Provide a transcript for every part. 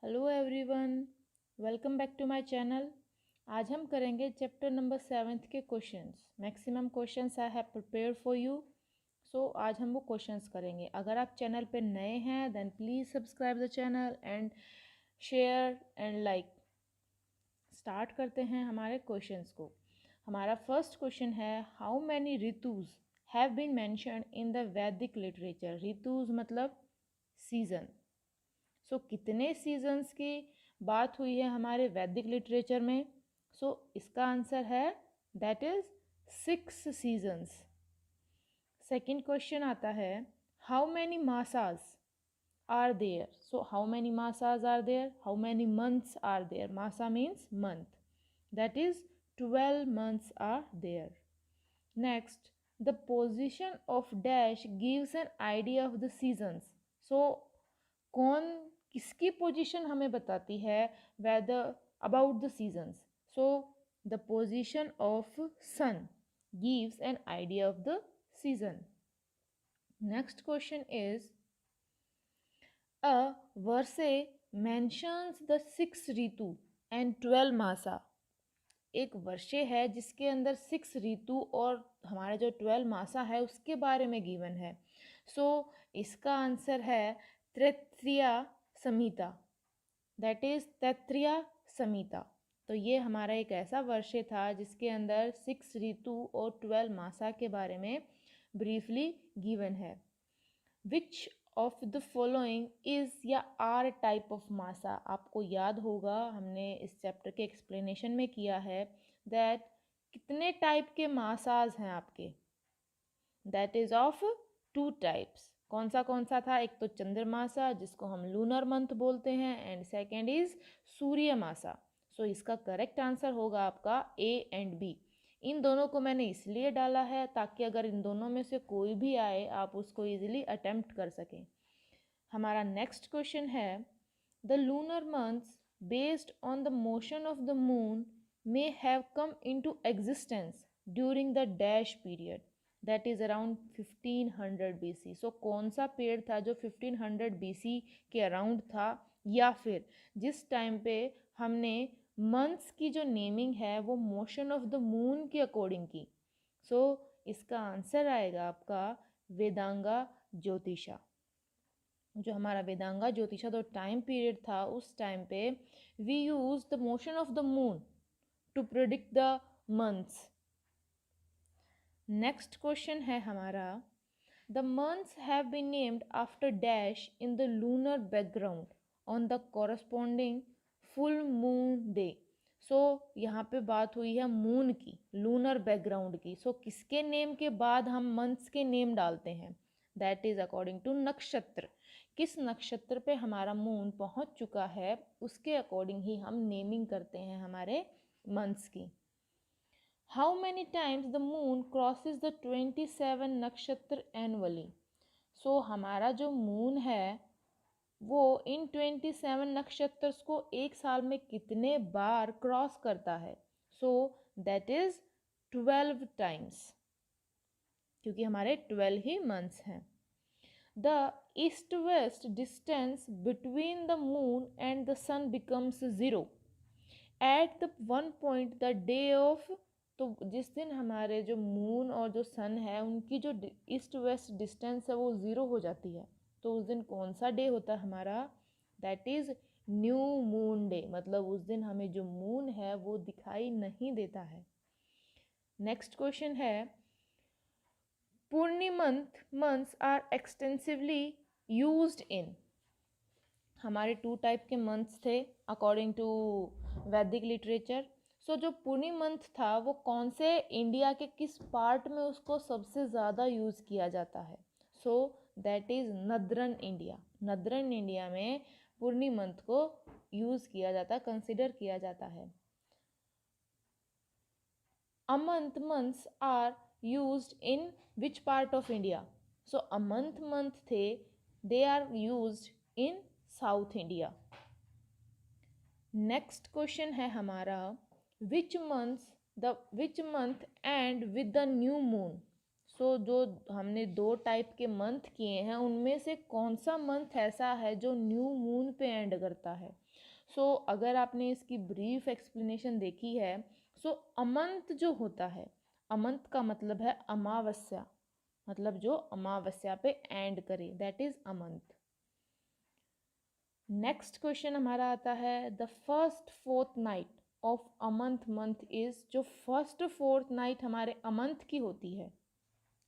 Hello everyone, welcome back to my channel. आज हम करेंगे चैप्टर नंबर 7 के questions. Maximum questions I have prepared for you. So आज हम वो क्वेश्चंस करेंगे। अगर आप चैनल पे नए हैं then please subscribe the channel and share and like. Start करते हैं हमारे क्वेश्चंस को। हमारा फर्स्ट क्वेश्चन है, how many ritus have been mentioned in the Vedic literature. Ritus मतलब सीजन। कितने सीजन्स की बात हुई है हमारे वैदिक लिटरेचर में? इसका आंसर है that is 6 seasons. Second question आता है, how many masas are there. How many masas are there, how many months are there. Masa means month, that is 12 months are there. Next, the position of dash gives an idea of the seasons. कौन किसकी position हमें बताती है whether about the seasons? The position of sun gives an idea of the season. Next question is, a verse mentions the 6 ritu and 12 masa. एक वर्षे है जिसके अंदर 6 ऋतु और हमारे जो 12 मासा है उसके बारे में गिवन है. इसका आंसर है तैत्तिरीय संहिता, दैट इज तैत्तिरीय संहिता. तो ये हमारा एक ऐसा वर्षे था जिसके अंदर 6 ऋतु और 12 मासा के बारे में ब्रीफली गिवन है. Which of the following is या आर टाइप ऑफ मासा. आपको याद होगा हमने इस चैप्टर के एक्सप्लेनेशन में किया है दैट कितने टाइप के मासाज हैं आपके. That is of 2 types. कौन सा था? एक तो चंद्रमासा जिसको हम लूनर मंथ बोलते हैं एंड सेकेंड इज सूर्य मासा. इसका करेक्ट आंसर होगा आपका ए एंड बी. इन दोनों को मैंने इसलिए डाला है ताकि अगर इन दोनों में से कोई भी आए आप उसको इजीली अटेम्प्ट कर सकें. हमारा नेक्स्ट क्वेश्चन है, the lunar months based on the motion of the moon may have come into existence during the dash period that is around 1500 BC. कौन सा पीरियड था जो 1500 BC के अराउंड था, या फिर जिस टाइम पे हमने मंथ्स की जो नेमिंग है वो मोशन ऑफ द मून के अकॉर्डिंग की. इसका आंसर आएगा आपका वेदांगा ज्योतिषा. जो हमारा वेदांगा ज्योतिषा जो टाइम पीरियड था उस टाइम पे we use the motion of the moon to predict the months. Next question है हमारा, the months have been named after dash in the lunar background on the corresponding full moon day. यहाँ पे बात हुई है moon की, lunar background की. किसके नेम के बाद हम मंथ्स के नेम डालते हैं? दैट इज अकॉर्डिंग टू नक्षत्र. किस नक्षत्र पे हमारा मून पहुंच चुका है उसके अकॉर्डिंग ही हम नेमिंग करते हैं हमारे मंथ्स की. How many times the moon crosses the 27 नक्षत्र एनुअली. हमारा जो मून है वो इन 27 नक्षत्र को एक साल में कितने बार क्रॉस करता है? दैट इज 12 टाइम्स, क्योंकि हमारे 12 ही मंथ्स हैं. The east west distance between the moon and the sun becomes 0 at the one point the day of. जिस दिन हमारे जो मून और जो सन है उनकी जो ईस्ट वेस्ट डिस्टेंस है वो 0 हो जाती है, तो उस दिन कौन सा डे होता है हमारा? That is new moon day. मतलब उस दिन हमें जो मून है वो दिखाई नहीं देता है. नेक्स्ट क्वेश्चन है, months are extensively used in. हमारे 2 टाइप के मंथ्स थे अकॉर्डिंग टू वैदिक लिटरेचर. जो पूर्णी मंथ था वो कौन से इंडिया के किस पार्ट में उसको सबसे ज़्यादा यूज़ किया जाता है? That is नदरन India. नदरन इंडिया में पूर्णी मंथ को यूज़ किया जाता, कंसिडर किया जाता है. Months are used in which part of India? Month थे, they are used in South India. Next question है हमारा, which month end with the new moon. जो हमने 2 टाइप के मंथ किए हैं उनमें से कौन सा मंथ ऐसा है जो न्यू मून पे एंड करता है। अगर आपने इसकी ब्रीफ एक्सप्लेनेशन देखी है, अमंत जो होता है, अमंत का मतलब है अमावस्या, मतलब जो अमावस्या पे एंड करे, that is amanta. Next question हमारा आता है the first fourth night of amanta month is, जो फर्स्ट फोर्थ नाइट हमारे अमंथ की होती है,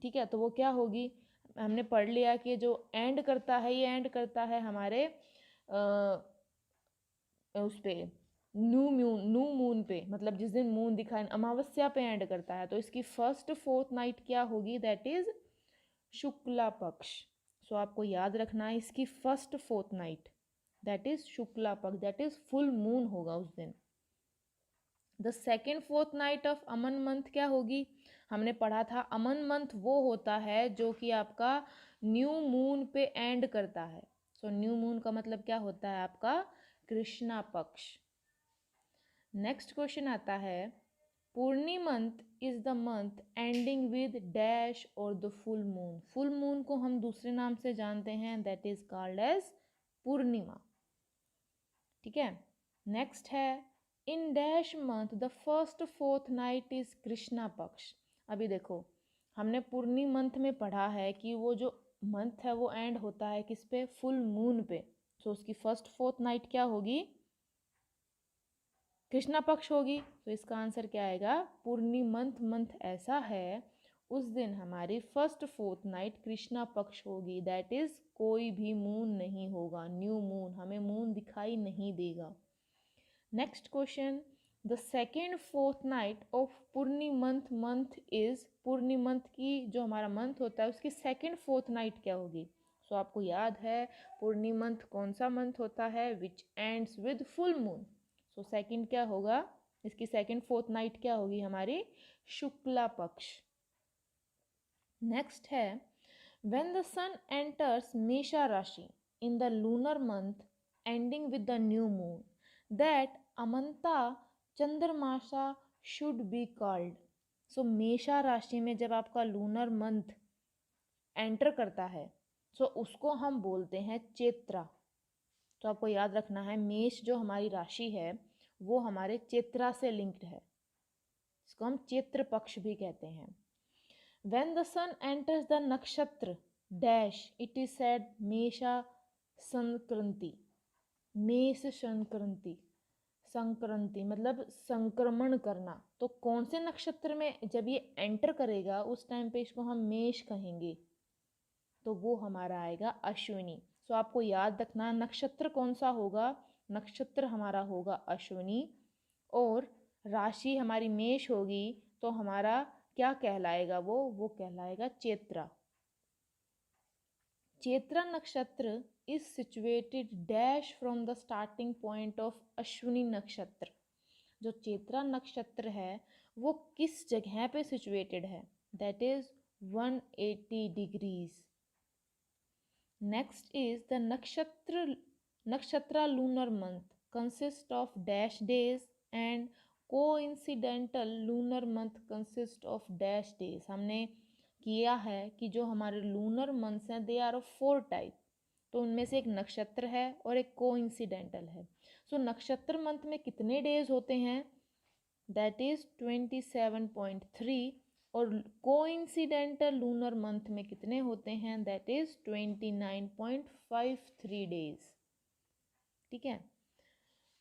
ठीक है, तो वो क्या होगी। हमने पढ़ लिया कि जो एंड करता है, ये एंड करता है हमारे उस पे न्यू मून पे, मतलब जिस दिन मून दिखाए, अमावस्या पे एंड करता है। तो इसकी फर्स्ट फोर्थ नाइट क्या होगी, दैट इज शुक्ला पक्ष। आपको याद रखना है इसकी first fourth night that is Shukla पक्ष, दैट इज फुल मून होगा उस दिन। The second fourth night of Aman month क्या होगी, हमने पढ़ा था अमन मंथ वो होता है जो कि आपका न्यू मून पे एंड करता है। न्यू मून का मतलब क्या होता है, आपका कृष्णा पक्ष। नेक्स्ट क्वेश्चन आता है पूर्णी month is the month ending with dash और the full moon. Full moon को हम दूसरे नाम से जानते हैं, that is called as purnima, ठीक है। नेक्स्ट है in dash month the first fourth night is Krishna paksha. अभी देखो हमने पूर्णी मंथ में पढ़ा है कि वो जो मंथ है वो एंड होता है किस पे, फुल मून पे। उसकी फर्स्ट फोर्थ नाइट क्या होगी, कृष्णा पक्ष होगी। तो इसका आंसर क्या आएगा, पूर्णी मंथ ऐसा है उस दिन हमारी फर्स्ट फोर्थ नाइट कृष्णा पक्ष होगी, दैट इज कोई भी मून नहीं होगा, न्यू मून, हमें मून दिखाई नहीं देगा। Next question the second fourth night of Poorni month is, Poorni month की जो हमारा मंथ होता है उसकी सेकेंड फोर्थ नाइट क्या होगी। आपको याद है पूर्णी मंथ कौन सा मंथ होता है, विच ends with full moon. Second क्या होगा, इसकी सेकंड फोर्थ नाइट क्या होगी हमारी, शुक्ला पक्ष। नेक्स्ट है when the sun enters mesha rashi in the lunar month ending with the new moon, that amanta chandramasa should be called. मेषा राशि में जब आपका लूनर मंथ एंटर करता है उसको हम बोलते हैं चैत्रा। आपको याद रखना है मेष जो हमारी राशि है वो हमारे चैत्रा से लिंक्ड है, इसको हम चैत्र पक्ष भी कहते हैं। When the sun enters the nakshatra dash it is said mesha sankranti, mesh sankranti, Sankranti मतलब संक्रमण करना। तो कौन से नक्षत्र में जब ये एंटर करेगा उस टाइम पे इसको हम मेष कहेंगे, तो वो हमारा आएगा अश्विनी। आपको याद रखना नक्षत्र कौन सा होगा, नक्षत्र हमारा होगा अश्विनी और राशि हमारी मेष होगी, तो हमारा क्या कहलाएगा, वो कहलाएगा चैत्रा। चैत्रा नक्षत्र is situated dash from the starting point of Ashwini नक्षत्र। जो चैत्रा नक्षत्र है वो किस जगह पे सिचुएटेड है, that is 180 degrees. Next is the nakshatra lunar month consists of dash days and coincidental lunar month consists of dash days। हमने किया है कि जो हमारे लूनर मंथ्स हैं दे आर ऑफ 4 टाइप, तो उनमें से एक नक्षत्र है और एक कोइंसिडेंटल है। नक्षत्र मंथ में कितने डेज होते हैं, दैट इज 27.3 और कोइंसिडेंटल लूनर मंथ में कितने होते हैं, दैट इज 29.53 डेज, ठीक है।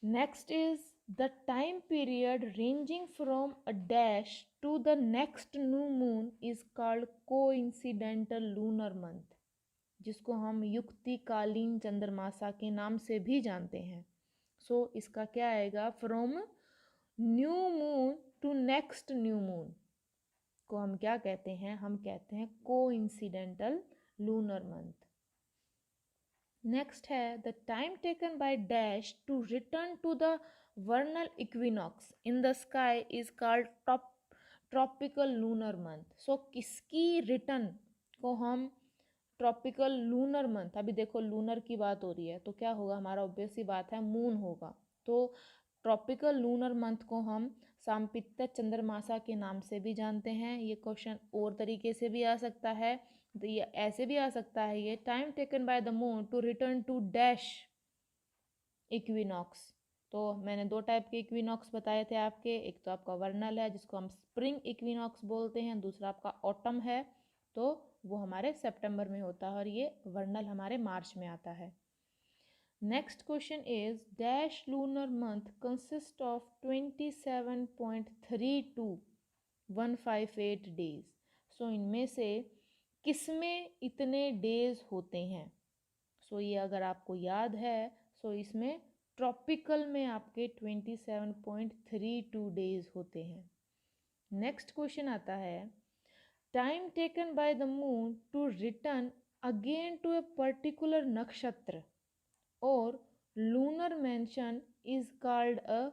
Next is the time period ranging from a dash to the next new moon is called coincidental lunar month, जिसको हम युक्तिकालीन चंद्रमासा के नाम से भी जानते हैं। इसका क्या आएगा, from new moon to next new moon को हम क्या कहते हैं, हम कहते हैं कोइंसिडेंटल लूनर मंथ। नेक्स्ट है the time taken by dash to return to the vernal equinox in the sky is called tropical lunar month. किसकी रिटर्न को हम ट्रॉपिकल लूनर मंथ, अभी देखो लूनर की बात हो रही है तो क्या होगा हमारा, ऑब्वियस सी बात है मून होगा। तो ट्रॉपिकल लूनर मंथ को हम सांपित्य चंद्रमासा के नाम से भी जानते हैं। ये क्वेश्चन और तरीके से भी आ सकता है, तो ये ऐसे भी आ सकता है, ये time taken by the moon to return to dash equinox. तो मैंने 2 टाइप के इक्विनॉक्स बताए थे आपके, एक तो आपका वर्नल है जिसको हम स्प्रिंग इक्विनॉक्स बोलते हैं, दूसरा आपका ऑटम है, तो वो हमारे सितंबर में होता है और ये वर्नल हमारे मार्च में आता है। Next question is dash lunar month consist of 27.32158 days. So इनमें से किसमें इतने डेज होते हैं? सो ये अगर आपको याद है, सो इसमें ट्रॉपिकल में आपके 27.32 डेज होते हैं। नेक्स्ट क्वेश्चन आता है time taken by the moon to return again to a particular nakshatra और lunar mansion is called a,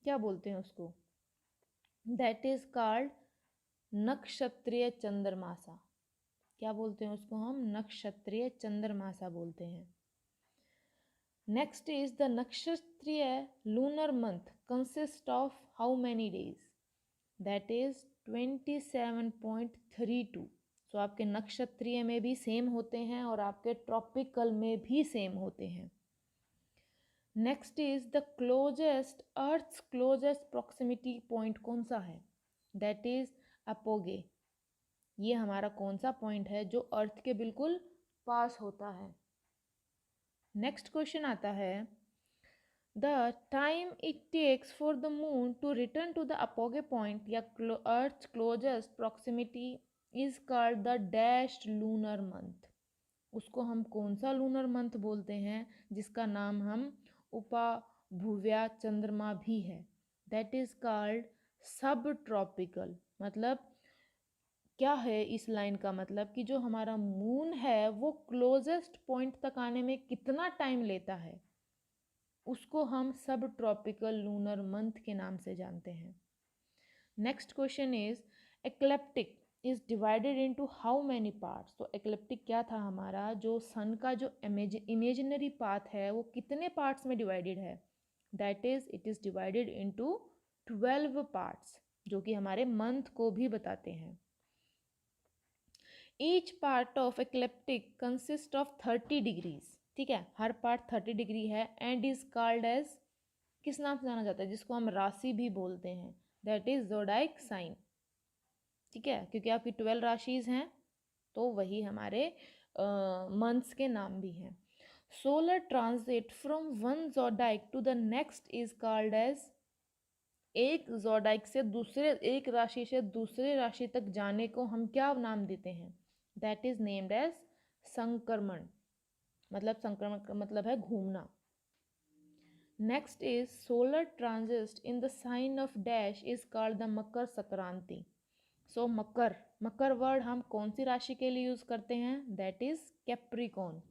क्या बोलते हैं उसको? That is called nakshatriya chandramasa. क्या बोलते हैं उसको? हम नक्षत्रीय चंद्रमासा बोलते हैं। Next is the nakshatriya lunar month consist of how many days? That is 27.32। So आपके नक्षत्रीय में भी सेम होते हैं और आपके ट्रॉपिकल में भी सेम होते हैं। Next is the closest, earth's closest proximity point कौन सा है? That is apogee. ये हमारा कौन सा पॉइंट है जो अर्थ के बिल्कुल पास होता है? नेक्स्ट क्वेश्चन आता है the time it takes for the moon to return to the apogee point या earth closest proximity is called the dashed lunar month. उसको हम कौन सा लूनर मंथ बोलते हैं जिसका नाम हम उपाभुव्या चंद्रमा भी है? दैट इज कॉल्ड सब ट्रॉपिकल। मतलब क्या है इस लाइन का मतलब कि जो हमारा मून है वो क्लोजेस्ट पॉइंट तक आने में कितना टाइम लेता है, उसको हम सब ट्रॉपिकल लूनर मंथ के नाम से जानते हैं। Next question is ecliptic is divided into how many parts. तो एक्लिप्टिक क्या था हमारा? जो सन का जो इमेजिनरी पाथ है वो कितने पार्ट्स में डिवाइडेड है? That is it is divided into 12 parts, जो कि हमारे मंथ को भी बताते हैं। Each part of ecliptic consist of 30 degrees. ठीक है, हर पार्ट 30 डिग्री है एंड इज कॉल्ड एज, किस नाम से जाना जाता है? जिसको हम राशि भी बोलते हैं, दैट इज ज़ोडिएक साइन। ठीक है, क्योंकि आपकी 12 राशिज हैं तो वही हमारे मंथ्स के नाम भी हैं। Solar transit from one zodiac to the next is called as, एक ज़ोडिएक से दूसरे, एक राशि से दूसरे राशि तक जाने को हम क्या नाम देते हैं? दैट इज नेम्ड एज संक्रमण। मतलब संक्रमण का मतलब है घूमना। Next is solar transit in the sign of dash is called the Makar Sankranti. So Makar, Makar word हम कौन सी राशि के लिए यूज करते हैं? That is capricorn.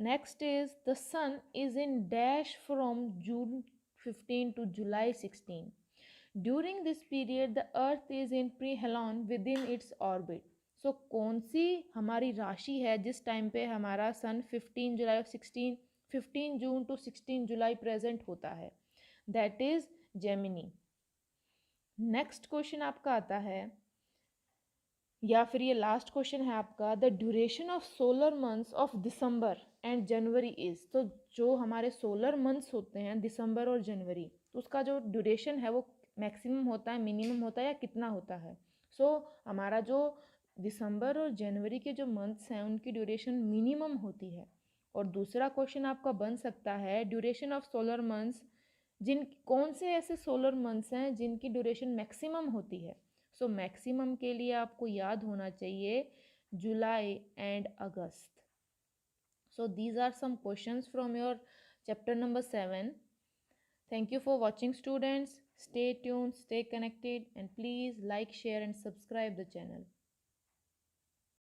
Next is the sun is in dash from June 15 to July 16. During this period the earth is in pre-helon within its orbit. So कौन सी हमारी राशि है जिस टाइम पे हमारा सन 15 जुलाई 15 जून टू 16 जुलाई प्रेजेंट होता है? That is Gemini. Next question आपका आता है, या फिर ये लास्ट क्वेश्चन है आपका, the duration of solar months of December and January is. तो जो हमारे सोलर मंथ्स होते हैं दिसंबर और जनवरी, तो उसका जो ड्यूरेशन है वो मैक्सिमम होता है, मिनिमम होता है, या कितना होता है? सो हमारा जो दिसंबर और जनवरी के जो मंथ्स हैं उनकी ड्यूरेशन मिनिमम होती है। और दूसरा क्वेश्चन आपका बन सकता है ड्यूरेशन ऑफ सोलर मंथ्स, जिन कौन से ऐसे सोलर मंथ्स हैं जिनकी ड्यूरेशन मैक्सिमम होती है? सो मैक्सिमम के लिए आपको याद होना चाहिए July and August. So these are some questions from your chapter number 7. Thank you for watching students. Stay tuned, stay connected, and please like, share and subscribe the channel.